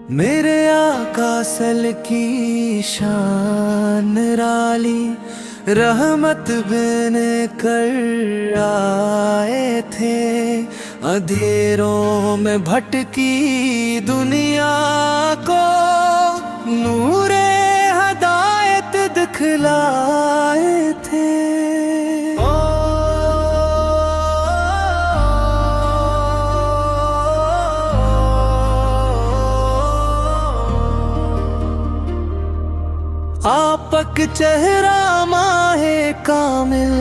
میرے آقا صل کی شان رالی رحمت بن کر آئے تھے، اندھیروں میں بھٹکی دنیا کو نور ہدایت دکھلائے تھے۔ آپک چہرہ ماہ کامل،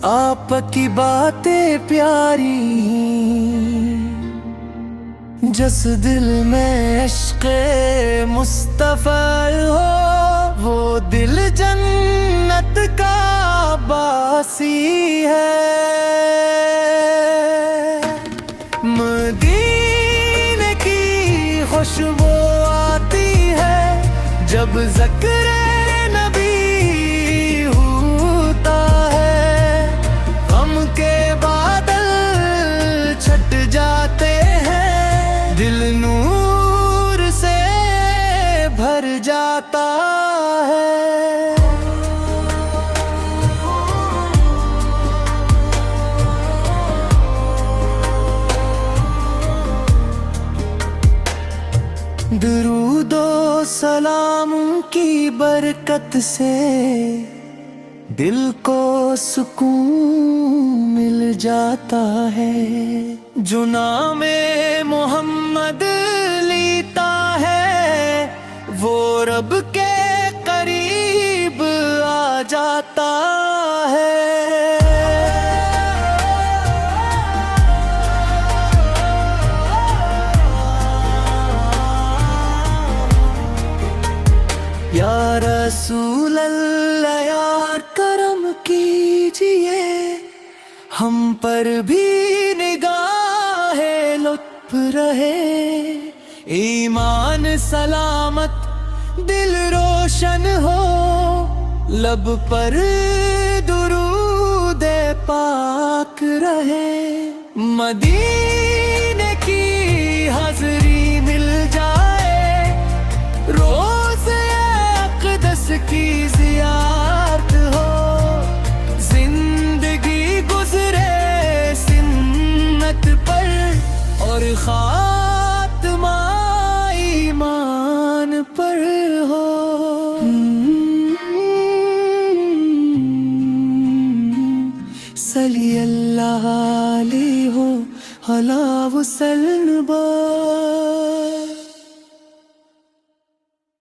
آپ کی باتیں پیاری، جس دل میں عشق مصطفیٰ ہو وہ دل جنت کا باسی ہے۔ مدینے کی خوشبو آتی ہے جب ذکر نبی ہوتا ہے، غم کے بادل چھٹ جاتے ہیں، دل نور سے بھر جاتا ہے۔ درود و سلام کی برکت سے دل کو سکون مل جاتا ہے، جو نام محمد لیتا ہے وہ رب کے قریب آ جاتا ہے۔ یا رسول اللہ یار کرم کیجئے، ہم پر بھی نگاہ لطف رہے، ایمان سلامت دل روشن ہو، لب پر درود پاک رہے، مدینے کی حاضری مل جائے، روز اقدس کی زیارت ہو، زندگی گزرے سنت پر اور خاتمہ ایمان پر ہو۔ صلی اللہ علیہ وسلم۔